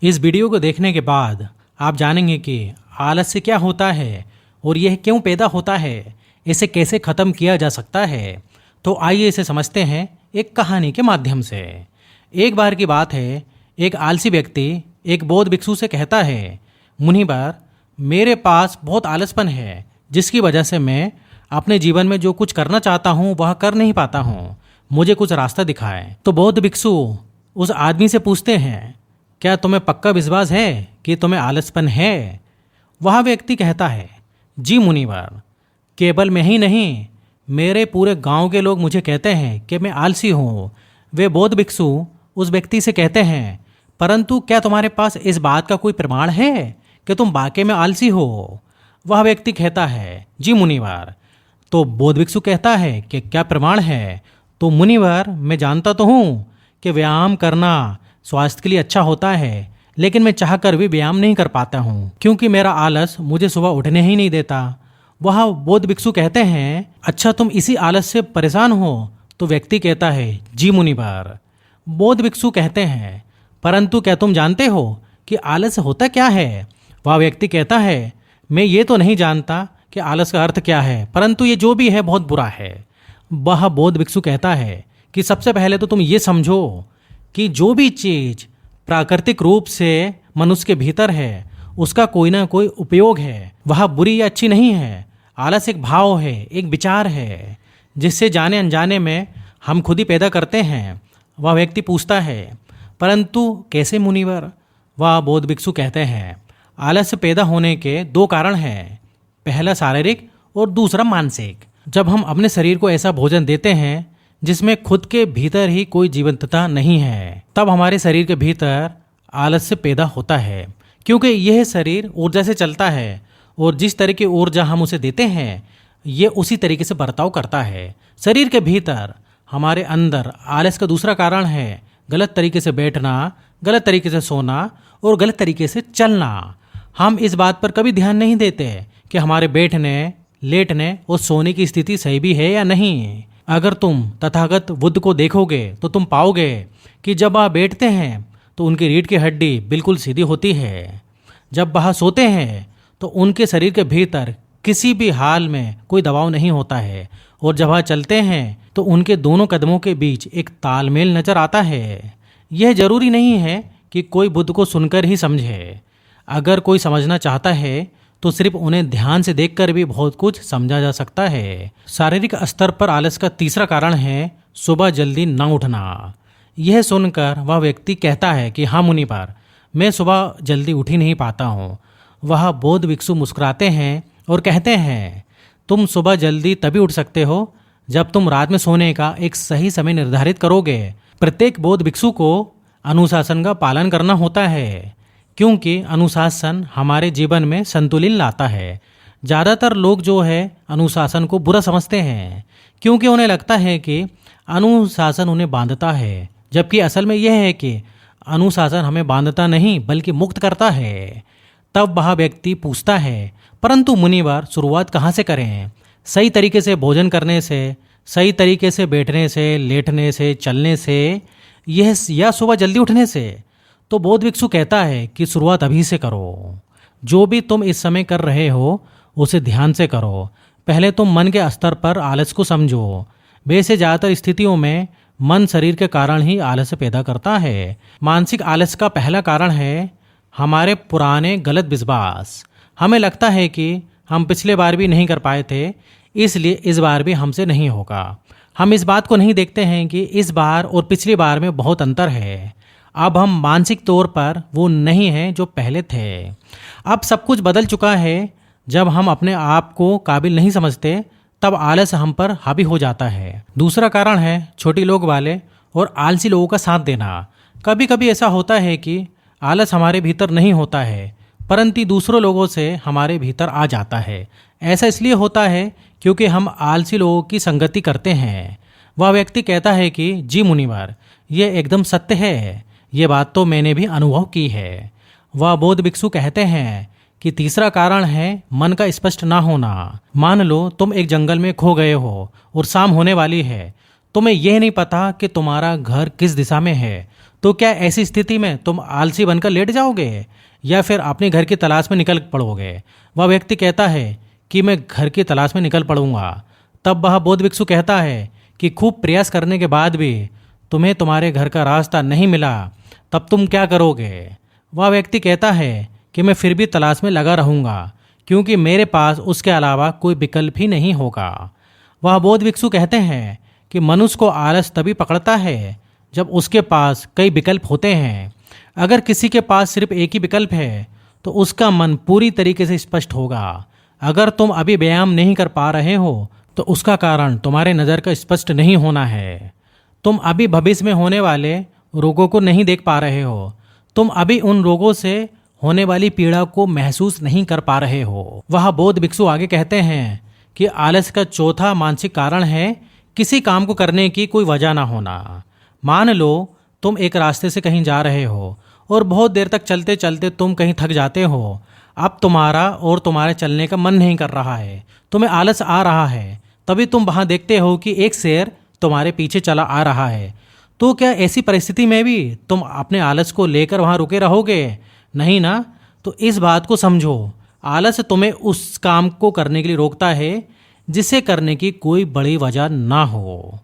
इस वीडियो को देखने के बाद आप जानेंगे कि आलस्य क्या होता है और यह क्यों पैदा होता है, इसे कैसे ख़त्म किया जा सकता है। तो आइए इसे समझते हैं एक कहानी के माध्यम से। एक बार की बात है, एक आलसी व्यक्ति एक बौद्ध भिक्षु से कहता है, मुनिवर, मेरे पास बहुत आलसपन है जिसकी वजह से मैं अपने जीवन में जो कुछ करना चाहता हूँ वह कर नहीं पाता हूँ। मुझे कुछ रास्ता दिखाए। तो बौद्ध भिक्षु उस आदमी से पूछते हैं, क्या तुम्हें पक्का विश्वास है कि तुम्हें आलसपन है? वह व्यक्ति कहता है, जी मुनिवर, केवल मैं ही नहीं, मेरे पूरे गांव के लोग मुझे कहते हैं कि मैं आलसी हूँ। वे बौद्ध भिक्षु उस व्यक्ति से कहते हैं, परंतु क्या तुम्हारे पास इस बात का कोई प्रमाण है कि तुम वाकई में आलसी हो? वह व्यक्ति कहता है, जी मुनिवर। तो बौद्ध भिक्षु कहता है कि क्या प्रमाण है? तो मुनिवर, मैं जानता तो हूँ कि व्यायाम करना स्वास्थ्य के लिए अच्छा होता है, लेकिन मैं चाहकर भी व्यायाम नहीं कर पाता हूँ क्योंकि मेरा आलस मुझे सुबह उठने ही नहीं देता। वह बौद्ध भिक्षु कहते हैं, अच्छा तुम इसी आलस से परेशान हो? तो व्यक्ति कहता है, जी मुनिवर। बौद्ध भिक्षु कहते हैं, परंतु क्या तुम जानते हो कि आलस होता क्या है? वह व्यक्ति कहता है, मैं ये तो नहीं जानता कि आलस का अर्थ क्या है, परंतु ये जो भी है बहुत बुरा है। वह बौद्ध भिक्षु कहता है कि सबसे पहले तो तुम ये समझो कि जो भी चीज़ प्राकृतिक रूप से मनुष्य के भीतर है उसका कोई ना कोई उपयोग है, वह बुरी या अच्छी नहीं है। आलस एक भाव है, एक विचार है जिससे जाने अनजाने में हम खुद ही पैदा करते हैं। वह व्यक्ति पूछता है, परंतु कैसे मुनिवर? वह बौद्ध भिक्षु कहते हैं, आलस्य पैदा होने के दो कारण हैं, पहला शारीरिक और दूसरा मानसिक। जब हम अपने शरीर को ऐसा भोजन देते हैं जिसमें खुद के भीतर ही कोई जीवंतता नहीं है, तब हमारे शरीर के भीतर आलस्य पैदा होता है, क्योंकि यह शरीर ऊर्जा से चलता है और जिस तरह की ऊर्जा हम उसे देते हैं ये उसी तरीके से बर्ताव करता है। शरीर के भीतर हमारे अंदर आलस का दूसरा कारण है गलत तरीके से बैठना, गलत तरीके से सोना और गलत तरीके से चलना। हम इस बात पर कभी ध्यान नहीं देते कि हमारे बैठने, लेटने और सोने की स्थिति सही भी है या नहीं। अगर तुम तथागत बुद्ध को देखोगे तो तुम पाओगे कि जब वह बैठते हैं तो उनकी रीढ़ की हड्डी बिल्कुल सीधी होती है। जब वह सोते हैं तो उनके शरीर के भीतर किसी भी हाल में कोई दबाव नहीं होता है, और जब वह चलते हैं तो उनके दोनों कदमों के बीच एक तालमेल नजर आता है। यह जरूरी नहीं है कि कोई बुद्ध को सुनकर ही समझे। अगर कोई समझना चाहता है तो सिर्फ उन्हें ध्यान से देखकर भी बहुत कुछ समझा जा सकता है। शारीरिक स्तर पर आलस का तीसरा कारण है सुबह जल्दी न उठना। यह सुनकर वह व्यक्ति कहता है कि हाँ मुनिवर, मैं सुबह जल्दी उठ ही नहीं पाता हूँ। वह बौद्ध भिक्षु मुस्कुराते हैं और कहते हैं, तुम सुबह जल्दी तभी उठ सकते हो जब तुम रात में सोने का एक सही समय निर्धारित करोगे। प्रत्येक बौद्ध भिक्षु को अनुशासन का पालन करना होता है, क्योंकि अनुशासन हमारे जीवन में संतुलन लाता है। ज़्यादातर लोग जो है अनुशासन को बुरा समझते हैं, क्योंकि उन्हें लगता है कि अनुशासन उन्हें बांधता है, जबकि असल में यह है कि अनुशासन हमें बांधता नहीं बल्कि मुक्त करता है। तब वह व्यक्ति पूछता है, परंतु मुनिवर, शुरुआत कहाँ से करें? सही तरीके से भोजन करने से, सही तरीके से बैठने से, लेटने से, चलने से, यह या सुबह जल्दी उठने से? तो बौद्ध भिक्षु कहता है कि शुरुआत अभी से करो। जो भी तुम इस समय कर रहे हो उसे ध्यान से करो। पहले तुम मन के स्तर पर आलस को समझो। वैसे ज़्यादातर स्थितियों में मन शरीर के कारण ही आलस पैदा करता है। मानसिक आलस का पहला कारण है हमारे पुराने गलत विश्वास। हमें लगता है कि हम पिछले बार भी नहीं कर पाए थे, इसलिए इस बार भी हमसे नहीं होगा। हम इस बात को नहीं देखते हैं कि इस बार और पिछली बार में बहुत अंतर है। अब हम मानसिक तौर पर वो नहीं हैं जो पहले थे। अब सब कुछ बदल चुका है। जब हम अपने आप को काबिल नहीं समझते तब आलस हम पर हावी हो जाता है। दूसरा कारण है छोटी लोग वाले और आलसी लोगों का साथ देना। कभी कभी ऐसा होता है कि आलस हमारे भीतर नहीं होता है, परंतु दूसरों लोगों से हमारे भीतर आ जाता है। ऐसा इसलिए होता है क्योंकि हम आलसी लोगों की संगति करते हैं। वह व्यक्ति कहता है कि जी मुनिवर, ये एकदम सत्य है, ये बात तो मैंने भी अनुभव की है। वह बौद्ध भिक्षु कहते हैं कि तीसरा कारण है मन का स्पष्ट ना होना। मान लो तुम एक जंगल में खो गए हो और शाम होने वाली है, तुम्हें यह नहीं पता कि तुम्हारा घर किस दिशा में है, तो क्या ऐसी स्थिति में तुम आलसी बनकर लेट जाओगे या फिर अपने घर की तलाश में निकल पड़ोगे? वह व्यक्ति कहता है कि मैं घर की तलाश में निकल पड़ूंगा। तब वह बौद्ध भिक्षु कहता है कि खूब प्रयास करने के बाद भी तुम्हें तुम्हारे घर का रास्ता नहीं मिला, तब तुम क्या करोगे? वह व्यक्ति कहता है कि मैं फिर भी तलाश में लगा रहूंगा, क्योंकि मेरे पास उसके अलावा कोई विकल्प ही नहीं होगा। वह बौद्ध भिक्षु कहते हैं कि मनुष्य को आलस तभी पकड़ता है जब उसके पास कई विकल्प होते हैं। अगर किसी के पास सिर्फ एक ही विकल्प है तो उसका मन पूरी तरीके से स्पष्ट होगा। अगर तुम अभी व्यायाम नहीं कर पा रहे हो तो उसका कारण तुम्हारे नज़र का स्पष्ट नहीं होना है। तुम अभी भविष्य में होने वाले रोगों को नहीं देख पा रहे हो। तुम अभी उन रोगों से होने वाली पीड़ा को महसूस नहीं कर पा रहे हो। वह बौद्ध भिक्षु आगे कहते हैं कि आलस का चौथा मानसिक कारण है किसी काम को करने की कोई वजह ना होना। मान लो तुम एक रास्ते से कहीं जा रहे हो और बहुत देर तक चलते चलते तुम कहीं थक जाते हो। अब तुम्हारा और तुम्हारे चलने का मन नहीं कर रहा है, तुम्हें आलस आ रहा है। तभी तुम वहां देखते हो कि एक शेर तुम्हारे पीछे चला आ रहा है। तो क्या ऐसी परिस्थिति में भी तुम अपने आलस को लेकर वहां रुके रहोगे? नहीं ना। तो इस बात को समझो, आलस तुम्हें उस काम को करने के लिए रोकता है जिसे करने की कोई बड़ी वजह ना हो।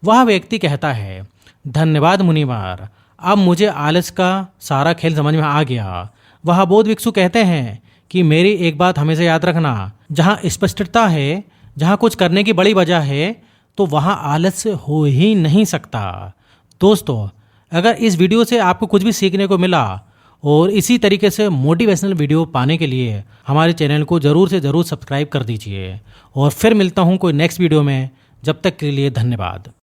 वह व्यक्ति कहता है, धन्यवाद मुनिवार, अब मुझे आलस का सारा खेल समझ में आ गया। वह बौद्ध भिक्षु कहते हैं कि मेरी एक बात हमेशा याद रखना, जहाँ स्पष्टता है, जहाँ कुछ करने की बड़ी वजह है, तो वहाँ आलस हो ही नहीं सकता। दोस्तों, अगर इस वीडियो से आपको कुछ भी सीखने को मिला और इसी तरीके से मोटिवेशनल वीडियो पाने के लिए हमारे चैनल को ज़रूर से ज़रूर सब्सक्राइब कर दीजिए। और फिर मिलता हूँ कोई नेक्स्ट वीडियो में। जब तक के लिए धन्यवाद।